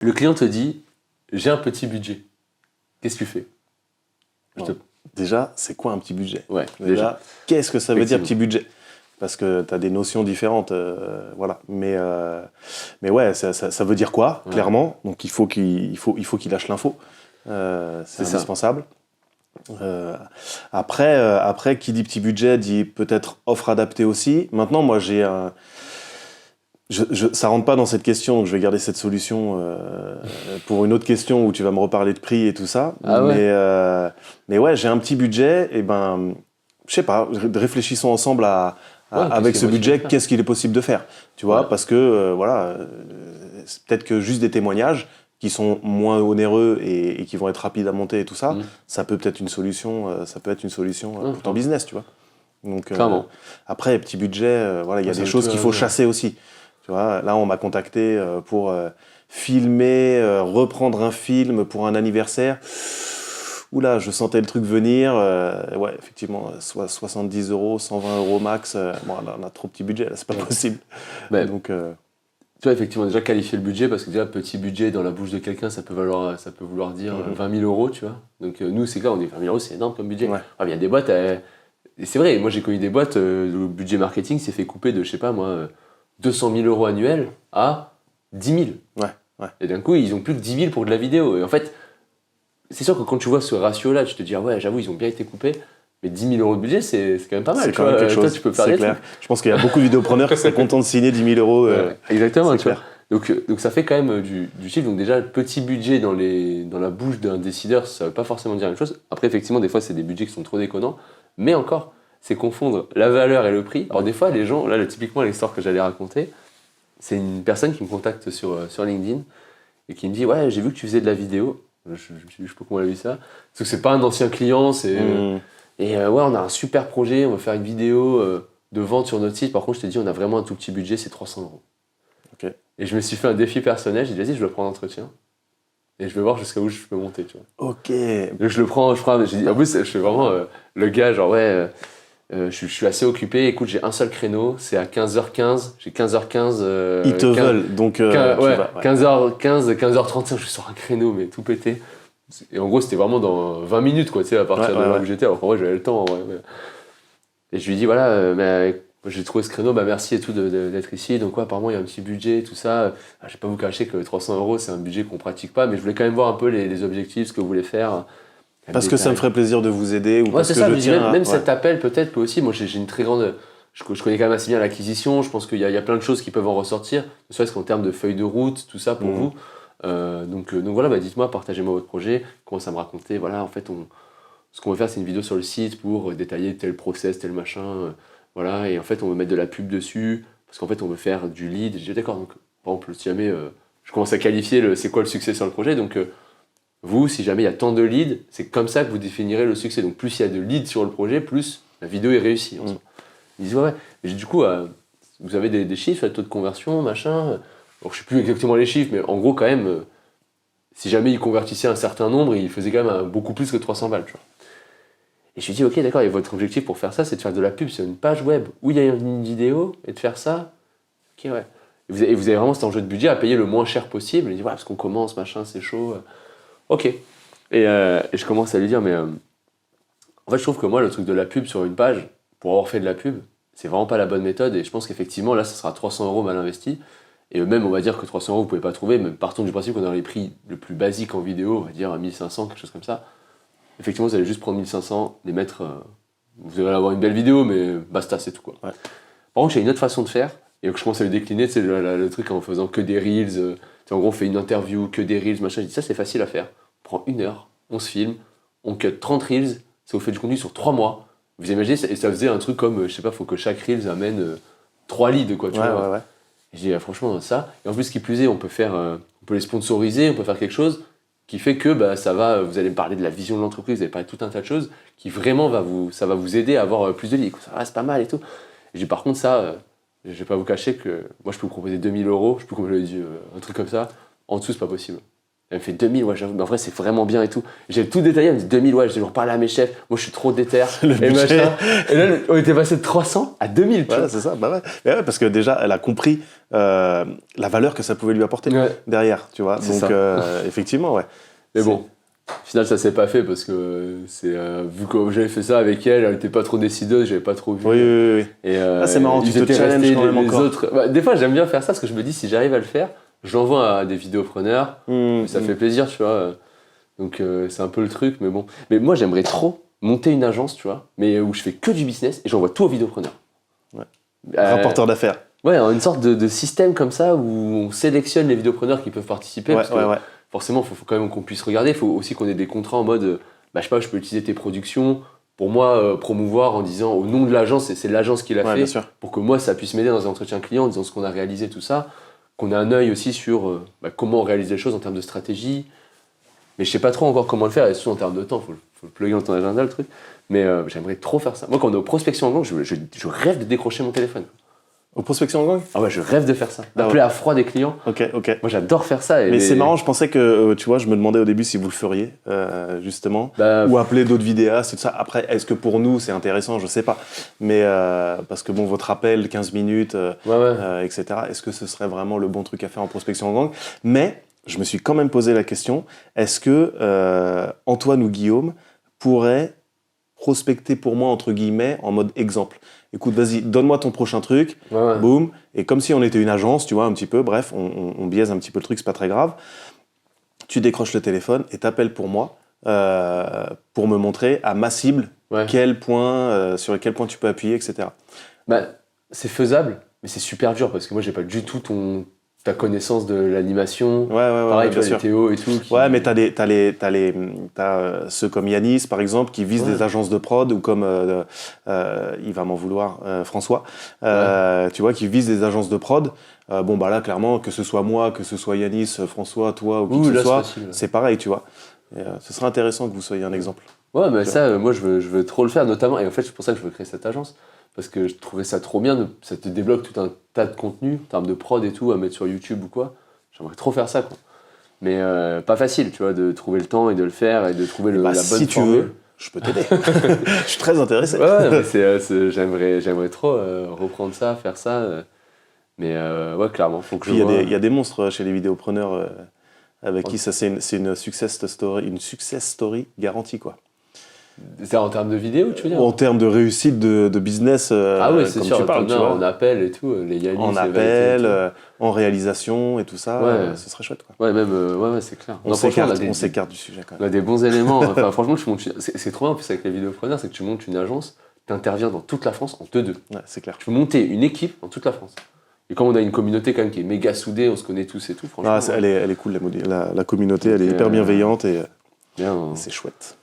Le client te dit, j'ai un petit budget. Qu'est-ce que tu fais? Déjà, c'est quoi un petit budget? Ouais, Déjà, qu'est-ce que ça veut dire Effectivement. petit budget? Parce que tu as des notions différentes, voilà. Mais ouais, ça veut dire quoi, Ouais. clairement? Donc il faut qu'il lâche l'info. C'est ça. indispensable. Après, qui dit petit budget dit peut-être offre adaptée aussi. Maintenant, moi, j'ai un... ça rentre pas dans cette question, donc je vais garder cette solution pour une autre question où tu vas me reparler de prix et tout ça. Ah ouais. Mais ouais, j'ai un petit budget, et ben, je sais pas, réfléchissons ensemble avec ce budget, qu'est-ce qu'il est possible de faire, tu vois, parce que voilà, c'est peut-être que juste des témoignages qui sont moins onéreux et qui vont être rapides à monter et tout ça, ça peut être une solution, pour ton business, tu vois. Donc après, petit budget, voilà, il y a des choses qu'il faut chasser aussi. Tu vois, là, on m'a contacté pour filmer, reprendre un film pour un anniversaire. Oula, je sentais le truc venir. Ouais, effectivement, soit 70 €, 120 € max. Bon, là, on a trop petit budget, là, c'est pas possible. Bah, donc, tu vois, effectivement, déjà qualifier le budget, parce que déjà, petit budget dans la bouche de quelqu'un, ça peut vouloir dire 20 000 €, tu vois. Donc, nous, c'est clair, on dit 20 000 €, c'est énorme comme budget. Ouais. Ah, il y a des boîtes, et c'est vrai, moi, j'ai connu des boîtes, le budget marketing s'est fait couper de, je sais pas, moi, 200 000 € annuels à 10 000. Ouais. Et d'un coup, ils ont plus que 10 000 pour de la vidéo. Et en fait, c'est sûr que quand tu vois ce ratio-là, tu te dis, ah ouais, j'avoue, ils ont bien été coupés. Mais 10 000 € de budget, c'est quand même pas mal. C'est quand même quelque chose. Toi, tu peux faire des clair. trucs. Je pense qu'il y a beaucoup de vidéopreneurs qui seraient contents de signer 10 000 €. Exactement, c'est tu vois. clair. Donc ça fait quand même du chiffre. Donc déjà, le petit budget dans la bouche d'un décideur, ça veut pas forcément dire la même chose. Après, effectivement, des fois, c'est des budgets qui sont trop déconnants. Mais encore, c'est confondre la valeur et le prix. Alors des fois, les gens, là, typiquement, l'histoire que j'allais raconter, c'est une personne qui me contacte sur LinkedIn et qui me dit, ouais, j'ai vu que tu faisais de la vidéo. Je sais pas comment elle a vu ça. Parce que c'est pas un ancien client, c'est... Et ouais, on a un super projet, on va faire une vidéo de vente sur notre site. Par contre, je t'ai dit, on a vraiment un tout petit budget, c'est 300 €. Ok. Et je me suis fait un défi personnel, j'ai dit, vas-y, je le prends en entretien. Et je vais voir jusqu'à où je peux monter, tu vois. Ok. Donc je le prends, j'ai dit, en plus, je suis vraiment le gars, genre, ouais, je suis assez occupé, écoute, j'ai un seul créneau, c'est à 15h15, j'ai 15h15... Ils te veulent, donc tu vas, ouais. 15h15, 15h35, je sors un créneau, mais tout pété. Et en gros, c'était vraiment dans 20 minutes, quoi, tu sais, à partir de là où j'étais. Alors qu'en vrai, j'avais le temps, en vrai. Et je lui dis, voilà, j'ai trouvé ce créneau, merci et tout d'être ici. Donc, ouais, apparemment, il y a un petit budget, tout ça. Je vais pas vous cacher que 300 €, c'est un budget qu'on pratique pas, mais je voulais quand même voir un peu les objectifs, ce que vous voulez faire. Parce que ça me ferait plaisir de vous aider, ou ouais, parce c'est que ça, je tiens même cet appel, peut-être, peut aussi. Moi, j'ai une très grande. Je connais quand même assez bien l'acquisition. Je pense qu'il y a plein de choses qui peuvent en ressortir, ne serait-ce qu'en termes de feuille de route, tout ça pour vous. Donc voilà, dites-moi, partagez-moi votre projet, commencez à me raconter, voilà, en fait, ce qu'on va faire, c'est une vidéo sur le site pour détailler tel process, tel machin, voilà, et en fait, on veut mettre de la pub dessus, parce qu'en fait, on veut faire du lead. Je dis, d'accord, donc, par exemple, si jamais je commence à qualifier c'est quoi le succès sur le projet, donc vous, si jamais il y a tant de leads, c'est comme ça que vous définirez le succès, donc plus il y a de leads sur le projet, plus la vidéo est réussie, en soi. Ils disent, ouais, mais du coup, vous avez des chiffres, le taux de conversion, machin. Alors, je sais plus exactement les chiffres, mais en gros, quand même, si jamais ils convertissaient un certain nombre, ils faisaient quand même beaucoup plus que 300 balles. Tu vois. Et je lui dis, ok, d'accord, et votre objectif pour faire ça, c'est de faire de la pub sur une page web où il y a une vidéo et de faire ça. Ok, ouais. Et vous avez vraiment cet enjeu de budget à payer le moins cher possible. Il dit, ouais, parce qu'on commence, machin, c'est chaud. Ok. Et je commence à lui dire, mais en fait, je trouve que moi, le truc de la pub sur une page, pour avoir fait de la pub, c'est vraiment pas la bonne méthode. Et je pense qu'effectivement, là, ça sera 300 € mal investis. Et même, on va dire que 300 € vous pouvez pas trouver, mais partons du principe qu'on est dans les prix le plus basiques en vidéo, on va dire 1500, quelque chose comme ça. Effectivement, vous allez juste prendre 1500, les mettre. Vous allez avoir une belle vidéo, mais basta, c'est tout, quoi. Ouais. Par contre, j'ai une autre façon de faire, et donc je commence à lui décliner, tu sais, le truc en faisant que des reels. En gros, on fait une interview, que des reels, machin. Je dis, ça, c'est facile à faire. On prend 1 heure, on se filme, on cut 30 reels, ça vous fait du contenu sur 3 mois. Vous imaginez, et ça faisait un truc comme, je sais pas, faut que chaque reels amène 3 leads, quoi, tu vois. Ouais. Et je dis, franchement, ça. Et en plus, qui plus est, on peut les sponsoriser, on peut faire quelque chose qui fait que vous allez me parler de la vision de l'entreprise, vous allez parler de tout un tas de choses qui vraiment ça va vous aider à avoir plus de leads. Ça va, c'est pas mal et tout. Et je dis, par contre, ça, je vais pas vous cacher que moi, je peux vous proposer 2 000 €, je peux, comme je l'ai dit, un truc comme ça. En dessous, c'est pas possible. Elle me fait 2000, ouais, j'avoue, mais en vrai, c'est vraiment bien et tout. J'ai tout détaillé, elle me dit 2000, ouais, j'ai reparlé à mes chefs, moi je suis trop déter. Et machin. Et là, on était passé de 300 à 2000, tu vois. C'est ça, bah ouais. Mais ouais. Parce que déjà, elle a compris la valeur que ça pouvait lui apporter derrière, tu vois. Donc, effectivement, ouais. Mais bon, au final, ça s'est pas fait parce que vu que j'avais fait ça avec elle, elle était pas trop décideuse, j'avais pas trop vu. Oui. Et, c'est marrant, tu te challenges quand même encore. Autres... Bah, des fois, j'aime bien faire ça parce que je me dis, si j'arrive à le faire, je l'envoie à des vidéopreneurs, ça fait plaisir, tu vois. Donc, c'est un peu le truc, mais bon. Mais moi, j'aimerais trop monter une agence, tu vois, mais où je fais que du business et j'envoie tout aux vidéopreneurs. Ouais. Rapporteur d'affaires. Ouais, une sorte de système comme ça où on sélectionne les vidéopreneurs qui peuvent participer. Parce que forcément, il faut quand même qu'on puisse regarder. Il faut aussi qu'on ait des contrats en mode, je sais pas, je peux utiliser tes productions pour moi promouvoir en disant au nom de l'agence, et c'est l'agence qui l'a fait, pour que moi ça puisse m'aider dans un entretien client en disant ce qu'on a réalisé, tout ça. Qu'on ait un œil aussi sur comment on réalise les choses en termes de stratégie. Mais je sais pas trop encore comment le faire, et surtout en termes de temps, faut le plugger dans ton agenda, le truc. Mais j'aimerais trop faire ça. Moi, quand on est aux prospections en gang, je rêve de décrocher mon téléphone. Aux prospections en gang ? Ah ouais, je rêve de faire ça. D'appeler à froid des clients. Ok. Moi, j'adore faire ça. Mais c'est marrant, je pensais que, tu vois, je me demandais au début si vous le feriez, justement. Ou appeler d'autres vidéastes, tout ça. Après, est-ce que pour nous, c'est intéressant ? Je sais pas. Mais parce que, bon, votre appel, 15 minutes, etc., est-ce que ce serait vraiment le bon truc à faire en prospection en gang ? Mais je me suis quand même posé la question, est-ce que Antoine ou Guillaume pourraient prospecter pour moi, entre guillemets, en mode exemple ? Écoute, vas-y, donne-moi ton prochain truc, boum, et comme si on était une agence, tu vois, un petit peu, bref, on biaise un petit peu le truc, c'est pas très grave. Tu décroches le téléphone et t'appelles pour moi, pour me montrer à ma cible sur quel point tu peux appuyer, etc. C'est faisable, mais c'est super dur, parce que moi, j'ai pas du tout ta connaissance de l'animation. Pareil, tu vois, les Théo et tout. Ouais, mais t'as ceux comme Yanis, par exemple, qui visent des agences de prod, ou comme, il va m'en vouloir, François, tu vois, qui visent des agences de prod. Là, clairement, que ce soit moi, que ce soit Yanis, François, toi, ou qui que ce soit, c'est pareil, tu vois. Et, ce serait intéressant que vous soyez un exemple. Ouais, mais ça, moi, je veux trop le faire, notamment, et en fait, c'est pour ça que je veux créer cette agence. Parce que je trouvais ça trop bien, ça te débloque tout un tas de contenu, en termes de prod et tout, à mettre sur YouTube ou quoi. J'aimerais trop faire ça, quoi. Mais pas facile, tu vois, de trouver le temps et de le faire et de trouver la bonne formule. Si tu veux, je peux t'aider. Je suis très intéressé. Mais j'aimerais trop reprendre ça, faire ça. Mais clairement, faut que je vois. Il y a des monstres chez les vidéopreneurs avec qui ça, c'est une success story garantie, quoi. C'est en termes de vidéo, tu veux dire ? En termes de réussite de business, c'est comme sûr, tu parles, tu vois. En appel et tout, les Yanis, en appel, en réalisation et tout ça, ce serait chouette, quoi. Ouais, même, c'est clair. On s'écarte du sujet, quand même. On a des bons éléments. Enfin, franchement, c'est trop bien en plus avec les vidéopreneurs, c'est que tu montes une agence, tu interviens dans toute la France en 2-2. Ouais, c'est clair. Tu peux monter une équipe dans toute la France. Et comme on a une communauté quand même qui est méga soudée, on se connaît tous et tout, franchement. Elle est cool, la communauté, elle est hyper bienveillante et c'est chouette.